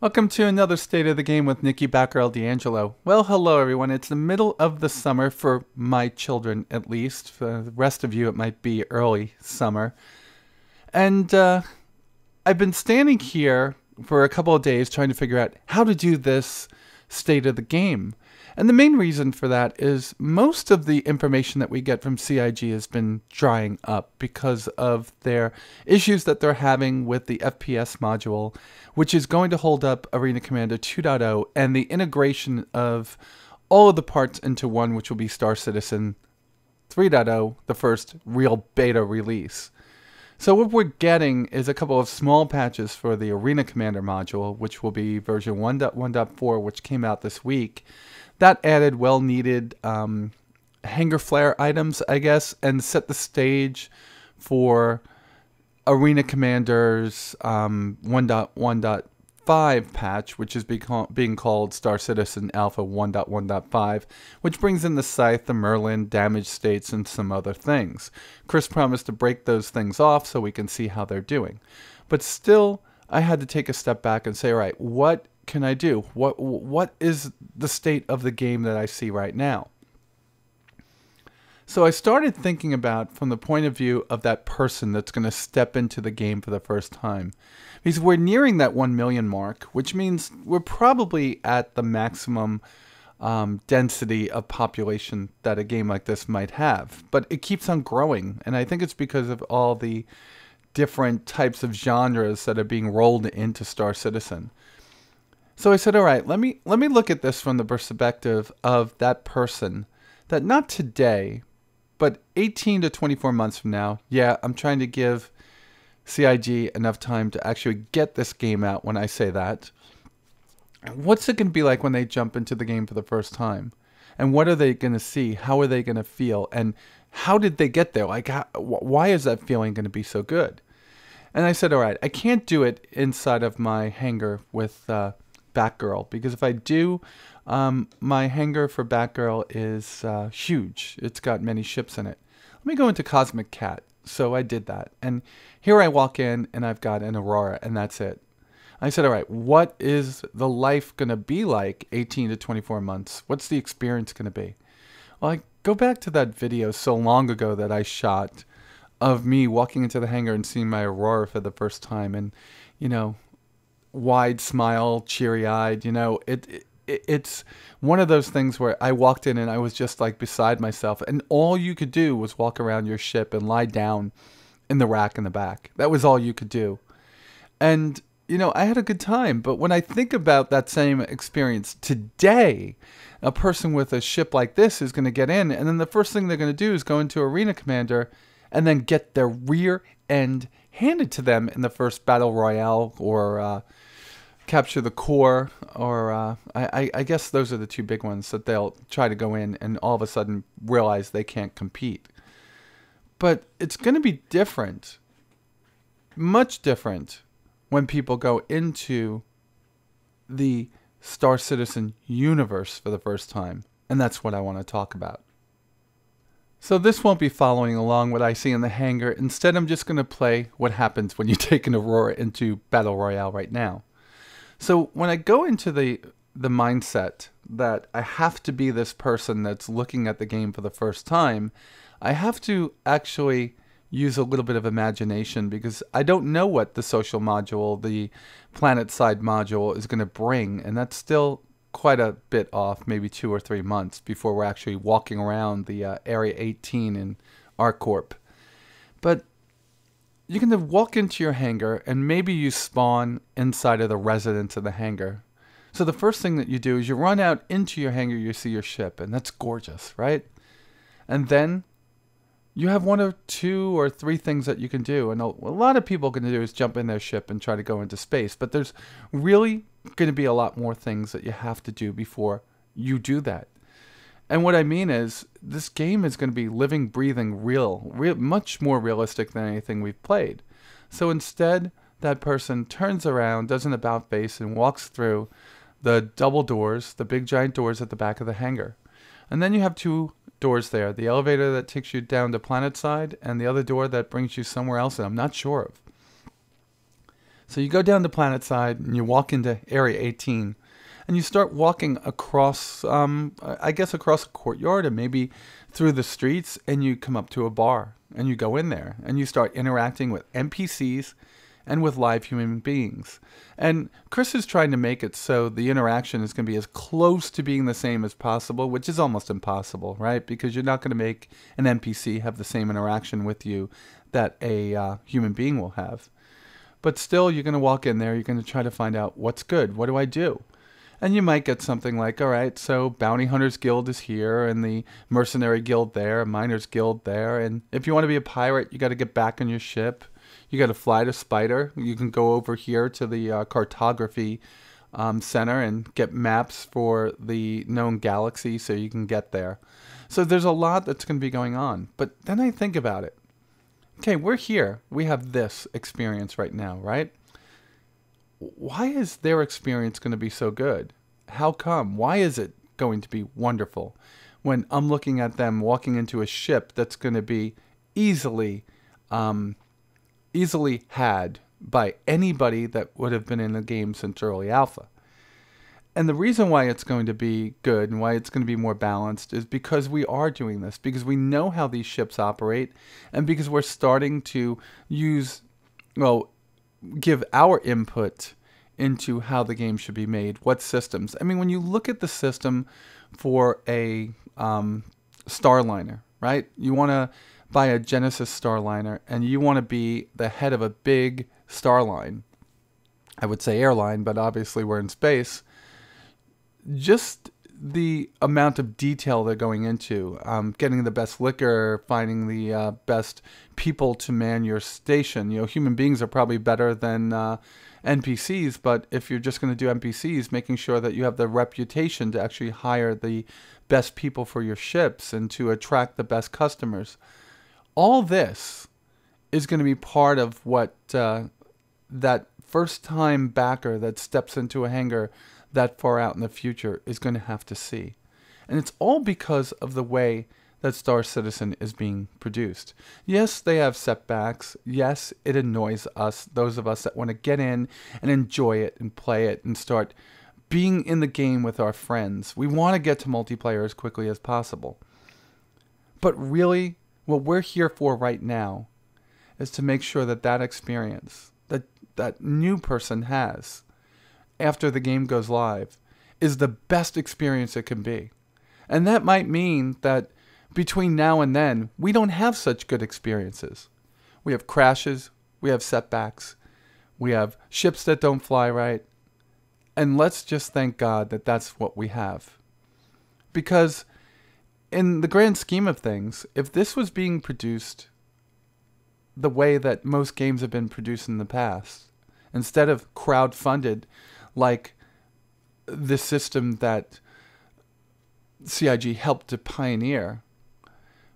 Welcome to another State of the Game with Nikki Batgirl D'Angelo. Well, hello everyone. It's the middle of the summer for my children, at least. For the rest of you, it might be early summer. And I've been standing here for a couple of days trying to figure out how to do this State of the Game. And the main reason for that is most of the information that we get from CIG has been drying up because of their issues that they're having with the FPS module, which is going to hold up Arena Commander 2.0 and the integration of all of the parts into one, which will be Star Citizen 3.0, the first real beta release. So what we're getting is a couple of small patches for the Arena Commander module, which will be version 1.1.4, which came out this week. That added well-needed hanger flare items, I guess, and set the stage for Arena Commander's 1.1.5 patch, which is being called Star Citizen Alpha 1.1.5, which brings in the Scythe, the Merlin, damage states, and some other things. Chris promised to break those things off so we can see how they're doing. But still, I had to take a step back and say, all right, what can I do? What is the state of the game that I see right now? So I started thinking about from the point of view of that person that's going to step into the game for the first time. Because we're nearing that 1 million mark, which means we're probably at the maximum density of population that a game like this might have. But it keeps on growing, and I think it's because of all the different types of genres that are being rolled into Star Citizen. So I said, all right, let me look at this from the perspective of that person that not today, but 18 to 24 months from now, yeah, I'm trying to give CIG enough time to actually get this game out when I say that. What's it going to be like when they jump into the game for the first time? And what are they going to see? How are they going to feel? And how did they get there? Like, why is that feeling going to be so good? And I said, all right, I can't do it inside of my hangar with Batgirl, because if I do, my hangar for Batgirl is huge. It's got many ships in it. Let me go into Cosmic Cat. So I did that. And here I walk in and I've got an Aurora, and that's it. I said, all right, what is the life going to be like 18 to 24 months? What's the experience going to be? Well, I go back to that video so long ago that I shot of me walking into the hangar and seeing my Aurora for the first time. And, you know, wide smile, cheery-eyed, you know, it's one of those things where I walked in and I was just like beside myself, and all you could do was walk around your ship and lie down in the rack in the back. That was all you could do. And, you know, I had a good time. But when I think about that same experience today, a person with a ship like this is going to get in, and then the first thing they're going to do is go into Arena Commander and then get their rear end handed to them in the first Battle Royale or Capture the Core, or I guess those are the two big ones that they'll try to go in and all of a sudden realize they can't compete. But it's going to be different, much different, when people go into the Star Citizen universe for the first time. And that's what I want to talk about. So this won't be following along what I see in the hangar. Instead, I'm just going to play what happens when you take an Aurora into Battle Royale right now. So when I go into the mindset that I have to be this person that's looking at the game for the first time, I have to actually use a little bit of imagination, because I don't know what the social module, the planet side module, is going to bring. And that's still quite a bit off, maybe 2 or 3 months before we're actually walking around the Area 18 in ArcCorp. But you can walk into your hangar and maybe you spawn inside of the residence of the hangar. So the first thing that you do is you run out into your hangar, you see your ship, and that's gorgeous, right? And then you have 1 or 2 or 3 things that you can do. And a lot of people can do is jump in their ship and try to go into space. But there's really going to be a lot more things that you have to do before you do that. And what I mean is, this game is going to be living, breathing, real, much more realistic than anything we've played. So instead, that person turns around, does an about face, and walks through the double doors, the big giant doors at the back of the hangar. And then you have 2 doors there, the elevator that takes you down to planet side and the other door that brings you somewhere else that I'm not sure of. So you go down to planet side and you walk into area 18 and you start walking across, I guess across a courtyard and maybe through the streets, and you come up to a bar and you go in there and you start interacting with NPCs and with live human beings. And Chris is trying to make it so the interaction is going to be as close to being the same as possible, which is almost impossible, right? Because you're not going to make an NPC have the same interaction with you that a human being will have. But still, you're going to walk in there, you're going to try to find out what's good. What do I do? And you might get something like, all right, so Bounty Hunters Guild is here, and the Mercenary Guild there, Miners Guild there. And if you want to be a pirate, you got to get back on your ship. You got to fly to Spider. You can go over here to the cartography center and get maps for the known galaxy so you can get there. So there's a lot that's going to be going on. But then I think about it. Okay, we're here. We have this experience right now, right? Why is their experience going to be so good? How come? Why is it going to be wonderful when I'm looking at them walking into a ship that's going to be easily had by anybody that would have been in the game since early alpha? And the reason why it's going to be good and why it's going to be more balanced is because we are doing this, because we know how these ships operate, and because we're starting to give our input into how the game should be made, what systems. I mean, when you look at the system for a Starliner, right? You want to buy a Genesis Starliner, and you want to be the head of a big starline. I would say airline, but obviously we're in space. Just the amount of detail they're going into, getting the best liquor, finding the best people to man your station. You know, human beings are probably better than NPCs, but if you're just going to do NPCs, making sure that you have the reputation to actually hire the best people for your ships and to attract the best customers. All this is going to be part of what that first-time backer that steps into a hangar that far out in the future is going to have to see. And it's all because of the way that Star Citizen is being produced. Yes, they have setbacks. Yes, it annoys us, those of us that want to get in and enjoy it and play it and start being in the game with our friends. We want to get to multiplayer as quickly as possible. But really, what we're here for right now is to make sure that that experience that new person has after the game goes live is the best experience it can be. And that might mean that between now and then, we don't have such good experiences. We have crashes, we have setbacks, we have ships that don't fly right, and let's just thank God that that's what we have. Because in the grand scheme of things, if this was being produced the way that most games have been produced in the past, instead of crowd-funded like the system that CIG helped to pioneer,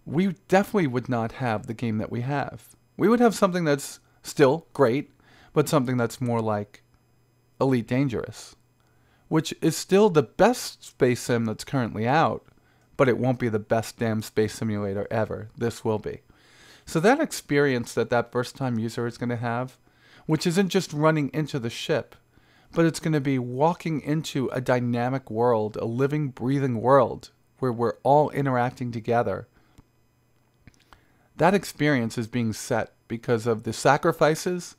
we definitely would not have the game that we have. We would have something that's still great, but something that's more like Elite Dangerous, which is still the best space sim that's currently out, but it won't be the best damn space simulator ever. This will be. So that experience that first-time user is going to have, which isn't just running into the ship, but it's going to be walking into a dynamic world, a living, breathing world where we're all interacting together. That experience is being set because of the sacrifices,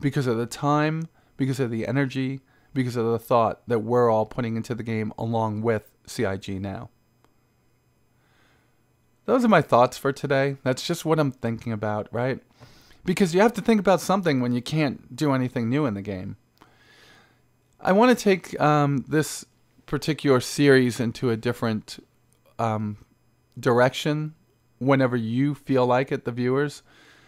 because of the time, because of the energy, because of the thought that we're all putting into the game along with CIG now. Those are my thoughts for today. That's just what I'm thinking about, right? Because you have to think about something when you can't do anything new in the game. I want to take this particular series into a different direction whenever you feel like it, the viewers.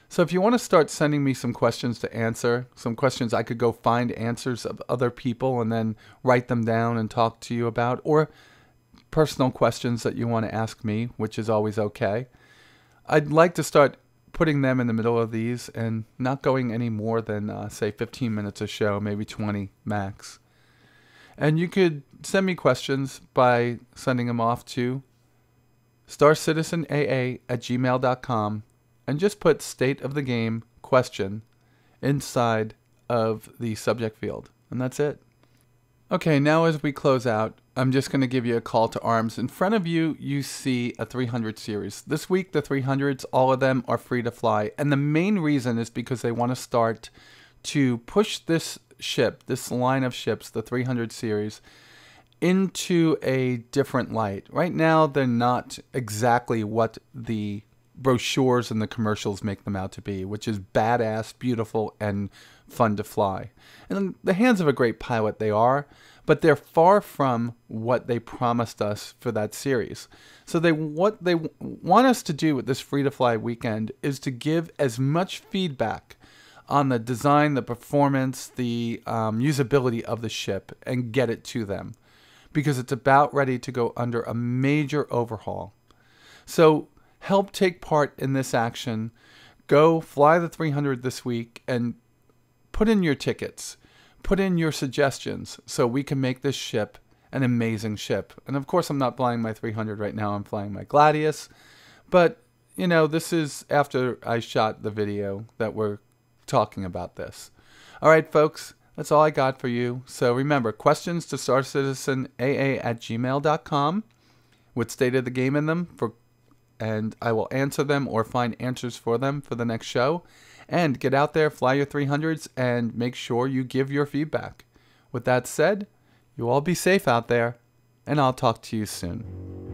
So if you want to start sending me some questions to answer, some questions I could go find answers of other people and then write them down and talk to you about, or personal questions that you want to ask me, which is always okay. I'd like to start putting them in the middle of these and not going any more than, say, 15 minutes a show, maybe 20 max. And you could send me questions by sending them off to starcitizenaa@gmail.com and just put state of the game question inside of the subject field. And that's it. Okay, now as we close out, I'm just going to give you a call to arms. In front of you, you see a 300 series. This week, the 300s, all of them are free to fly. And the main reason is because they want to start to push this ship, this line of ships, the 300 series, into a different light. Right now, they're not exactly what the brochures and the commercials make them out to be, which is badass, beautiful, and fun to fly. And in the hands of a great pilot, they are, but they're far from what they promised us for that series. So what they want us to do with this free-to-fly weekend is to give as much feedback on the design, the performance, the usability of the ship, and get it to them, because it's about ready to go under a major overhaul. So help take part in this action. Go fly the 300 this week and put in your tickets. Put in your suggestions so we can make this ship an amazing ship. And of course, I'm not flying my 300 right now. I'm flying my Gladius. But, you know, this is after I shot the video that we're talking about this. All right, folks, that's all I got for you. So remember, questions to starcitizenaa@gmail.com with state of the game in them, and I will answer them or find answers for them for the next show. And get out there, fly your 300s, and make sure you give your feedback. With that said, you all be safe out there, and I'll talk to you soon.